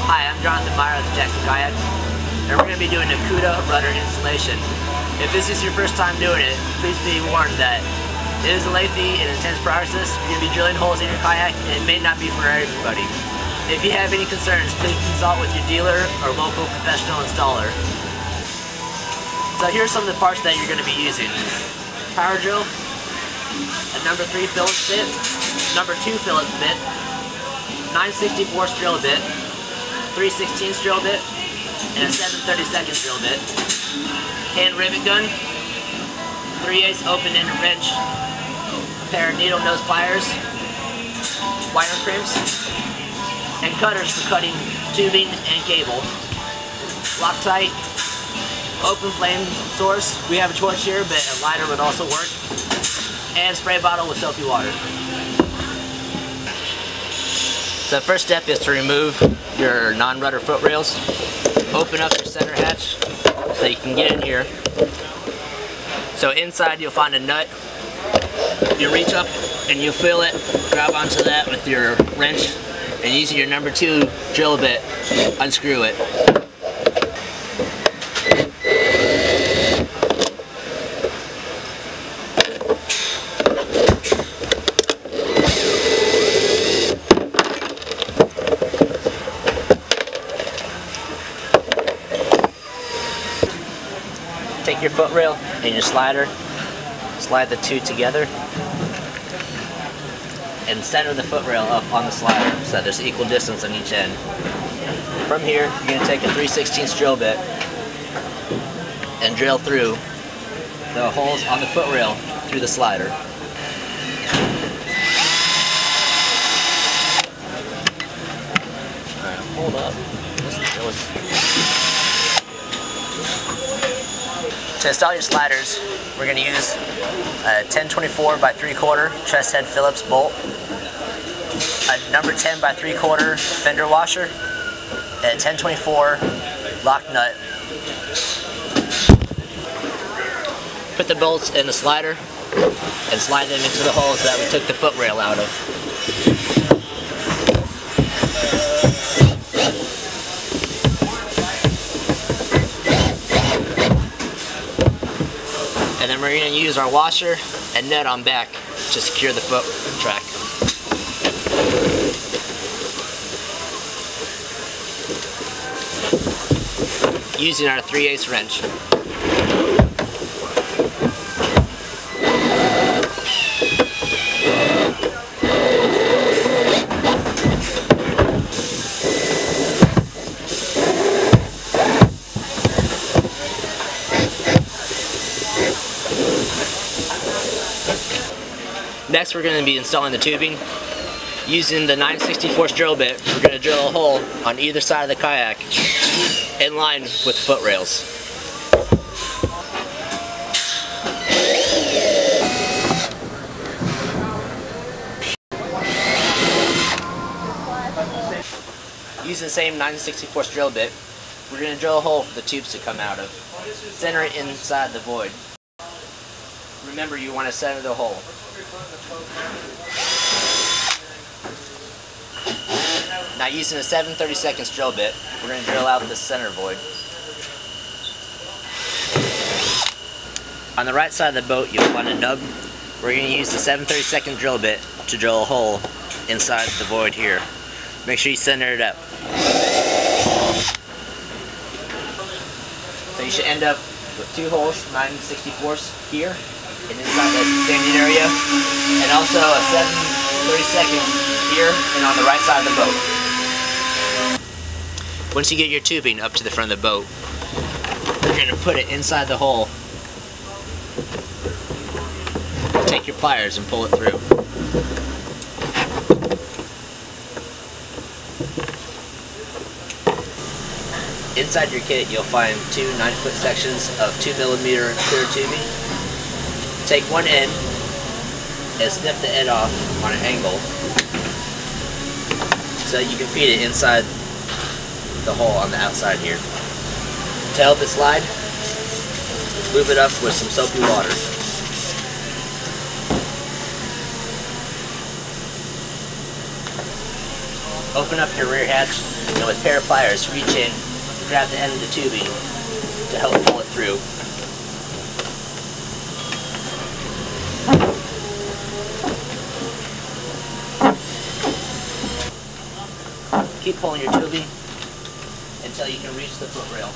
Hi, I'm Jonathan Meyer with Jackson Kayak, and we're going to be doing a Cuda rudder installation. If this is your first time doing it, please be warned that it is a lengthy and intense process. You're going to be drilling holes in your kayak, and it may not be for everybody. If you have any concerns, please consult with your dealer or local professional installer. So here's some of the parts that you're going to be using. Power drill, a number 3 Phillips bit, number 2 Phillips bit, 9/64 drill bit, 3/16 drill bit, and a 7/32 drill bit. Hand rivet gun, 3/8 open-ended wrench, a pair of needle nose pliers, wire crimps, and cutters for cutting tubing and cable. Loctite, open flame source. We have a torch here, but a lighter would also work. And spray bottle with soapy water. So the first step is to remove your non-rudder foot rails. Open up your center hatch so you can get in here. So inside you'll find a nut. You reach up and you feel it, grab onto that with your wrench, and using your number 2 drill bit, unscrew it. Take your foot rail and your slider, slide the two together, and center the foot rail up on the slider so that there's equal distance on each end. From here, you're going to take a 3/16 drill bit and drill through the holes on the foot rail through the slider. Alright, hold up. To install your sliders, we're going to use a 1024 by 3/4 chest head Phillips bolt, a number 10 by 3/4 fender washer, and a 1024 lock nut. Put the bolts in the slider and slide them into the holes that we took the foot rail out of. And then we're going to use our washer and nut on back to secure the foot track. Using our 3/8 wrench. Next, we're going to be installing the tubing. Using the 9/64 drill bit, we're going to drill a hole on either side of the kayak in line with the foot rails. Using the same 9/64 drill bit, we're going to drill a hole for the tubes to come out of. Center it inside the void. Remember, you want to center the hole. Now, using a 7/32 drill bit, we're going to drill out the center void. On the right side of the boat, you'll find a nub. We're going to use the 7/32 drill bit to drill a hole inside the void here. Make sure you center it up. So you should end up with 2 holes, 9/64 here, and inside the standing area, and also a 7/32 here and on the right side of the boat. Once you get your tubing up to the front of the boat, you're going to put it inside the hole. Take your pliers and pull it through. Inside your kit, you'll find 2 9-foot sections of 2mm clear tubing. Take one end and snip the end off on an angle so you can feed it inside the hole on the outside here. To help it slide, lube it up with some soapy water. Open up your rear hatch, and with a pair of pliers, reach in, grab the end of the tubing to help pull it through. Keep pulling your tubing until you can reach the foot rail.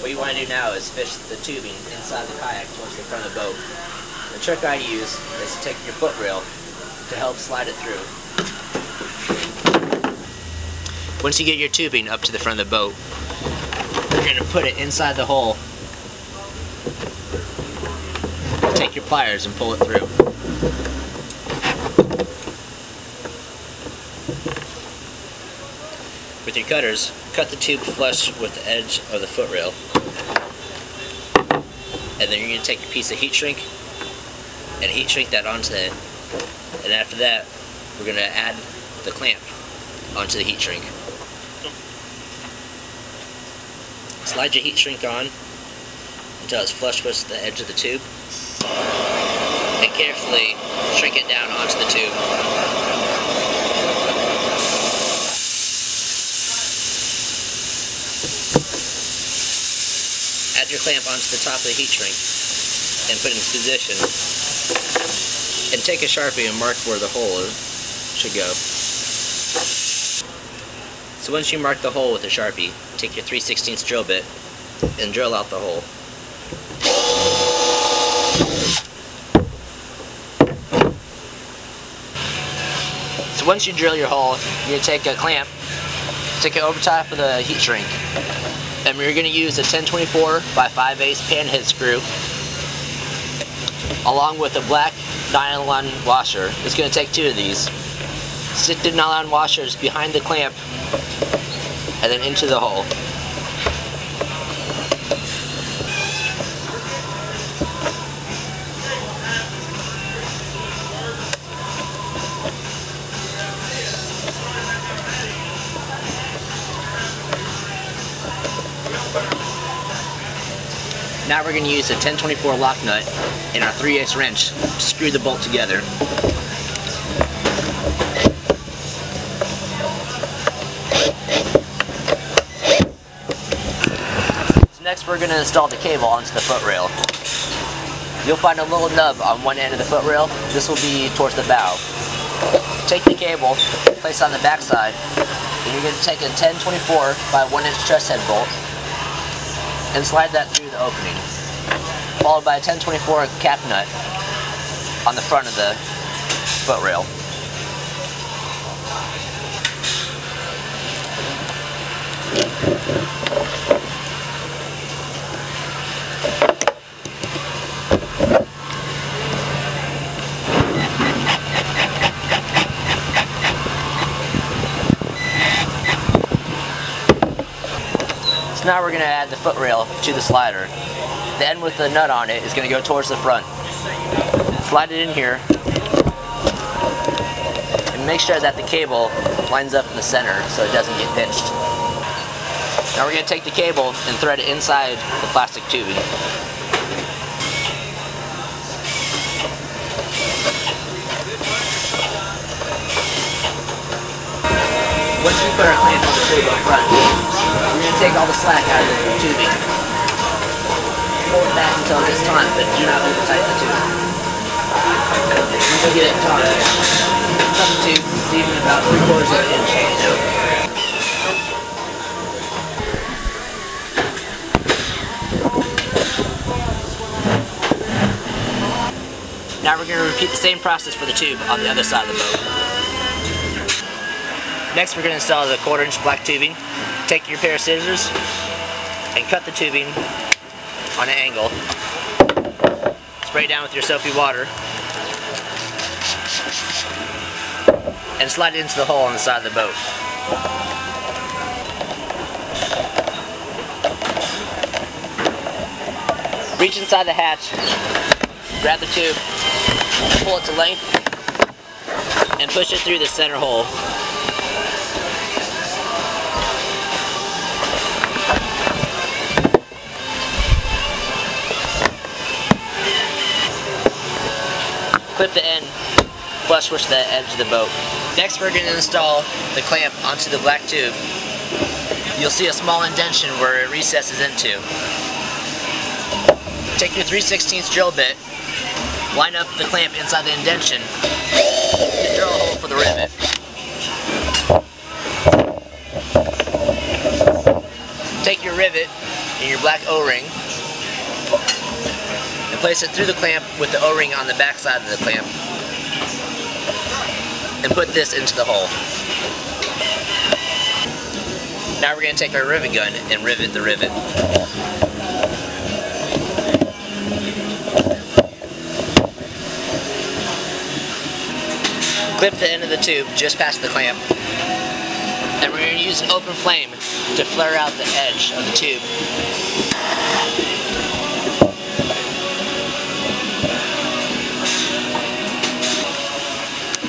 What you want to do now is fish the tubing inside the kayak towards the front of the boat. The trick I use is to take your foot rail to help slide it through. Once you get your tubing up to the front of the boat, you're going to put it inside the hole. Take your pliers and pull it through. With your cutters, cut the tube flush with the edge of the foot rail. And then you're going to take a piece of heat shrink and heat shrink that onto it. And after that, we're going to add the clamp onto the heat shrink. Slide your heat shrink on until it's flush with the edge of the tube. And carefully shrink it down onto the tube. Add your clamp onto the top of the heat shrink and put it in position. And take a Sharpie and mark where the hole should go. So once you mark the hole with a Sharpie, take your 3/16 drill bit and drill out the hole. So once you drill your hole, you're going to take a clamp, stick it over top of the heat shrink, and we're going to use a 1024 by 5/8 pan head screw along with a black nylon washer. It's going to take 2 of these. Stick the nylon washers behind the clamp and then into the hole. Now we're going to use a 1024 lock nut and our 3/8 wrench to screw the bolt together. So next we're going to install the cable onto the foot rail. You'll find a little nub on one end of the foot rail. This will be towards the bow. Take the cable, place it on the back side, and you're going to take a 1024 by 1-inch truss head bolt and slide that through the opening, followed by a 1024 cap nut on the front of the foot rail. So now we're going to add the foot rail to the slider. The end with the nut on it is going to go towards the front. Slide it in here and make sure that the cable lines up in the center so it doesn't get pinched. Now we're going to take the cable and thread it inside the plastic tubing. Once we put our clamp on the tube up front, we're going to take all the slack out of the tubing. Pull it back until it gets taut, but do not over tighten the tube. Once you get it taut, cut the tube, leaving about 3/4 of an inch hanging out. Now we're going to repeat the same process for the tube on the other side of the boat. Next we're going to install the 1/4-inch black tubing. Take your pair of scissors and cut the tubing on an angle. Spray it down with your soapy water and slide it into the hole on the side of the boat. Reach inside the hatch, grab the tube, pull it to length, and push it through the center hole. Clip the end flush with the edge of the boat. Next we're going to install the clamp onto the black tube. You'll see a small indentation where it recesses into. Take your 3/16 drill bit, line up the clamp inside the indentation, and drill a hole for the rivet. Take your rivet and your black O-ring and place it through the clamp with the O-ring on the back side of the clamp, and put this into the hole. Now we're going to take our rivet gun and rivet the rivet. Clip the end of the tube just past the clamp, and we're going to use an open flame to flare out the edge of the tube.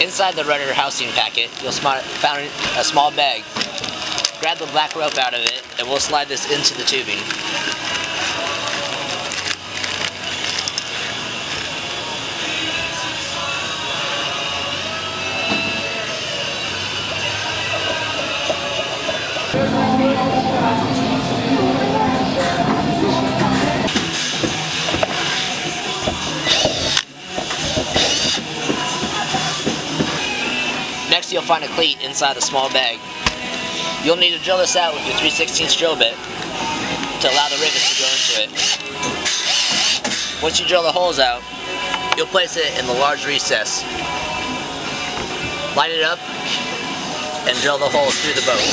Inside the rudder housing packet, you'll find a small bag. Grab the black rope out of it, and we'll slide this into the tubing. Next, you'll find a cleat inside the small bag. You'll need to drill this out with your 3/16 drill bit to allow the rivets to go into it. Once you drill the holes out, you'll place it in the large recess. Line it up and drill the holes through the boat.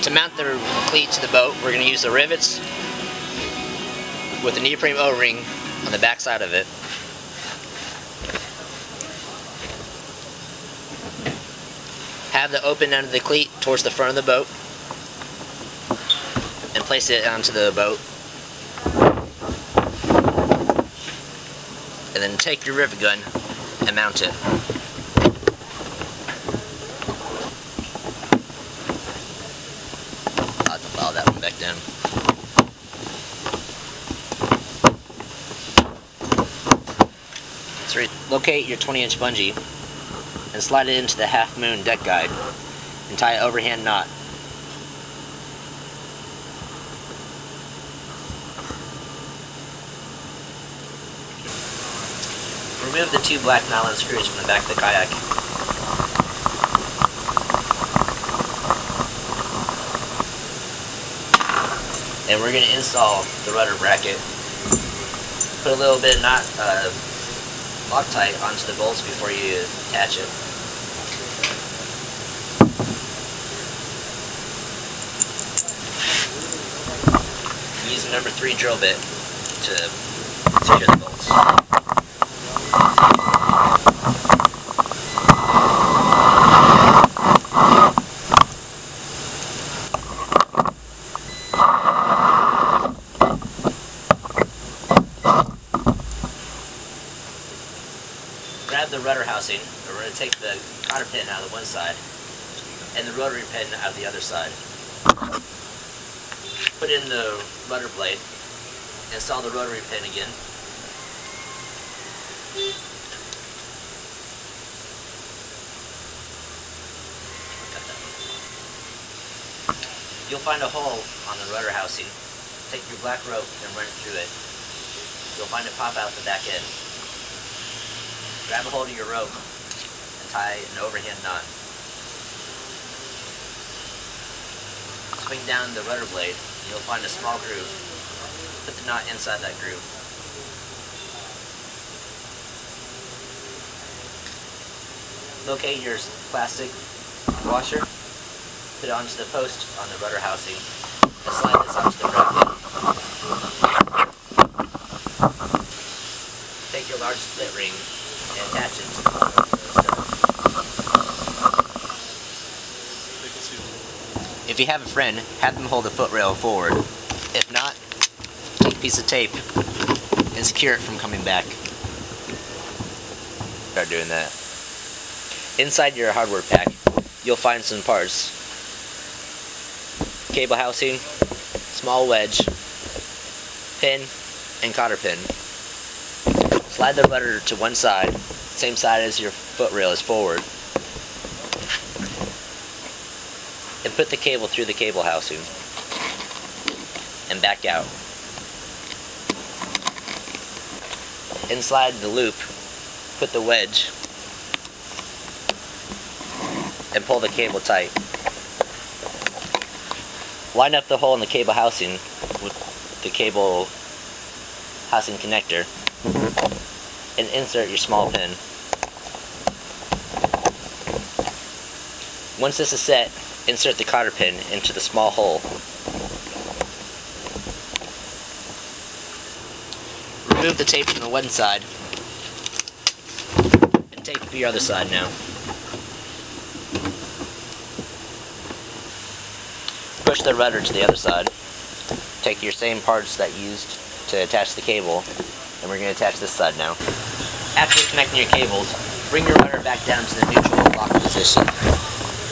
To mount the cleat to the boat, we're going to use the rivets with the neoprene O-ring on the back side of it. Have the open end of the cleat towards the front of the boat and place it onto the boat. And then take your rivet gun and mount it. I'll have to follow that one back down. So locate your 20-inch bungee and slide it into the half moon deck guide and tie an overhand knot. Remove the two black nylon screws from the back of the kayak. And we're going to install the rudder bracket. Put a little bit of Loctite onto the bolts before you attach it. Use the number 3 drill bit to secure the bolts. Grab the rudder housing, and we're going to take the cotter pin out of the one side and the rotary pin out of the other side. Put in the rudder blade, install the rotary pin again. You'll find a hole on the rudder housing. Take your black rope and run it through it. You'll find it pop out the back end. Grab a hold of your rope and tie an overhand knot. Swing down the rudder blade and you'll find a small groove. Put the knot inside that groove. Locate your plastic washer, put it onto the post on the rudder housing, and slide this onto the bracket. Take your large split ring and attach it to the bottom of the stone. If you have a friend, have them hold the footrail forward. If not, take a piece of tape and secure it from coming back. Start doing that. Inside your hardware pack, you'll find some parts. Cable housing, small wedge, pin, and cotter pin. Slide the rudder to one side, same side as your foot rail is forward, and put the cable through the cable housing and back out. And slide the loop, put the wedge, and pull the cable tight. Line up the hole in the cable housing with the cable housing connector and insert your small pin. Once this is set, insert the cotter pin into the small hole. Remove the tape from the one side and tape the other side now. Push the rudder to the other side. Take your same parts that you used to attach the cable, and we're going to attach this side now. After connecting your cables, bring your rudder back down to the neutral lock position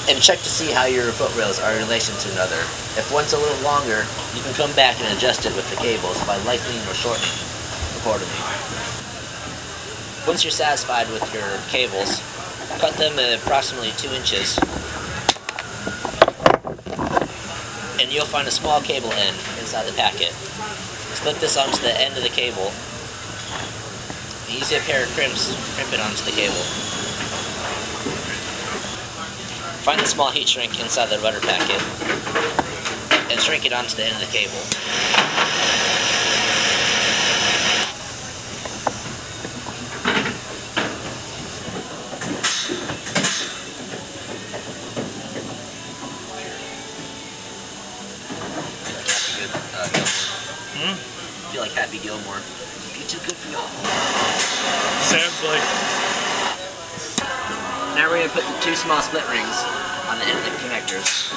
and check to see how your foot rails are in relation to another. If one's a little longer, you can come back and adjust it with the cables by lengthening or shortening accordingly. Once you're satisfied with your cables, cut them at approximately 2 inches. And you'll find a small cable end inside the packet. Slip this onto the end of the cable. And use a pair of crimps, crimp it onto the cable. Find the small heat shrink inside the rudder packet and shrink it onto the end of the cable. I feel like Happy Gilmore. You're too good for y'all. Sounds like. Now we're going to put the 2 small split rings on the end of the connectors.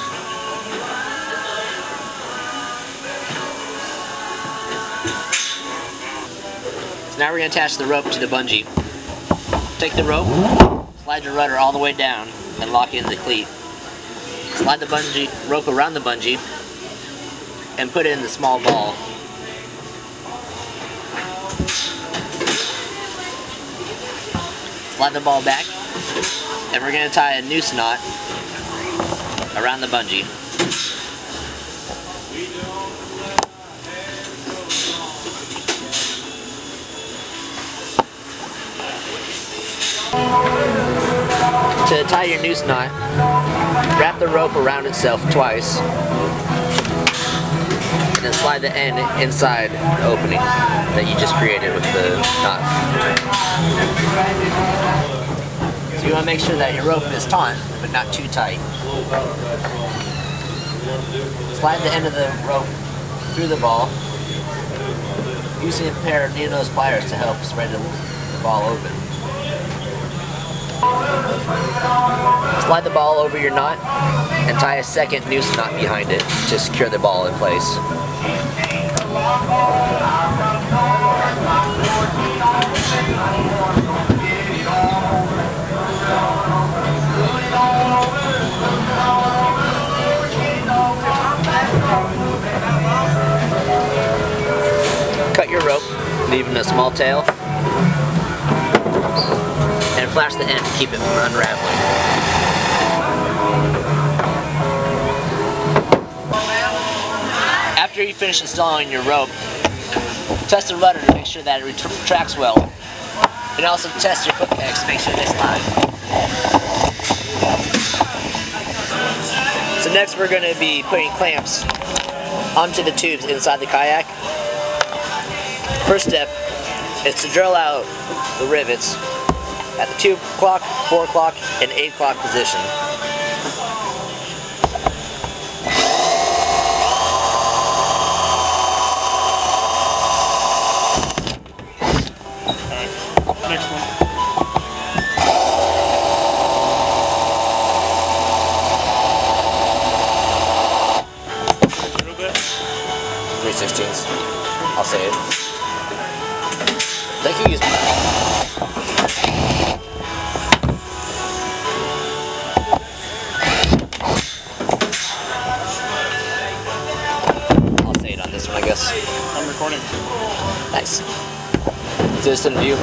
So now we're going to attach the rope to the bungee. Take the rope, slide your rudder all the way down, and lock in the cleat. Slide the bungee rope around the bungee, and put it in the small ball. Slide the ball back, and we're going to tie a noose knot around the bungee. To tie your noose knot, wrap the rope around itself twice, and then slide the end inside the opening that you just created with the knot. So you want to make sure that your rope is taut, but not too tight. Slide the end of the rope through the ball, using a pair of needle nose pliers to help spread the ball open. Slide the ball over your knot and tie a second noose knot behind it to secure the ball in place. Cut your rope, leaving a small tail, and flash the end to keep it from unraveling. After you finish installing your rope, test the rudder to make sure that it retracts well, and also test your foot pegs to make sure they slide. So next we're going to be putting clamps onto the tubes inside the kayak. First step is to drill out the rivets at the 2 o'clock, 4 o'clock, and 8 o'clock position. Next one. A little bit. 3/16. I'll say it. Thank you. I'll say it on this one, I guess. I'm recording. Nice. Citizen view.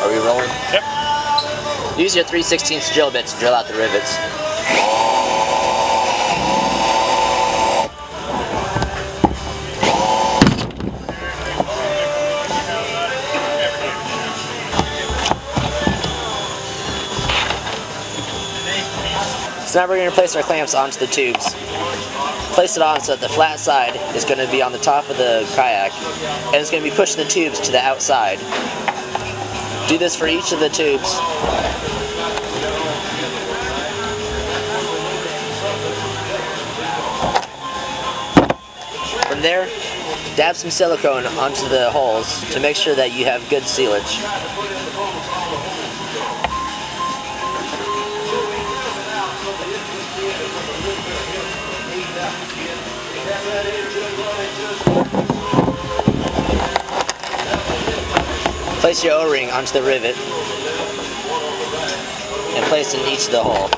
Are we rolling? Yep. Use your 3/16 drill bit to drill out the rivets. So now we're going to place our clamps onto the tubes. Place it on so that the flat side is going to be on the top of the kayak, and it's going to be pushing the tubes to the outside. Do this for each of the tubes. From there, dab some silicone onto the holes to make sure that you have good sealage. Place your O-ring onto the rivet and place it in each of the hole.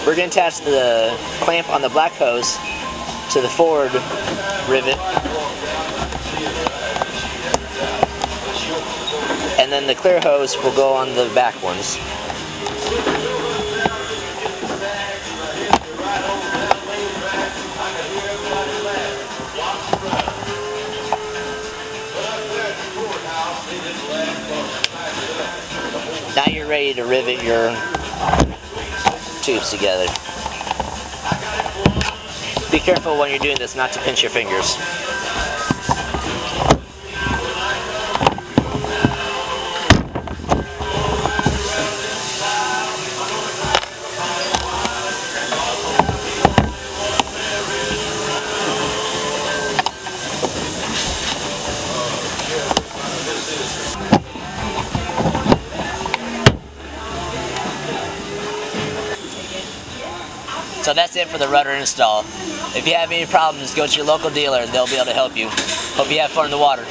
We're going to attach the clamp on the black hose to the forward rivet, and then the clear hose will go on the back ones. Now you're ready to rivet your tubes together. Be careful when you're doing this not to pinch your fingers. So that's it for the rudder install. If you have any problems, go to your local dealer and they'll be able to help you. Hope you have fun in the water.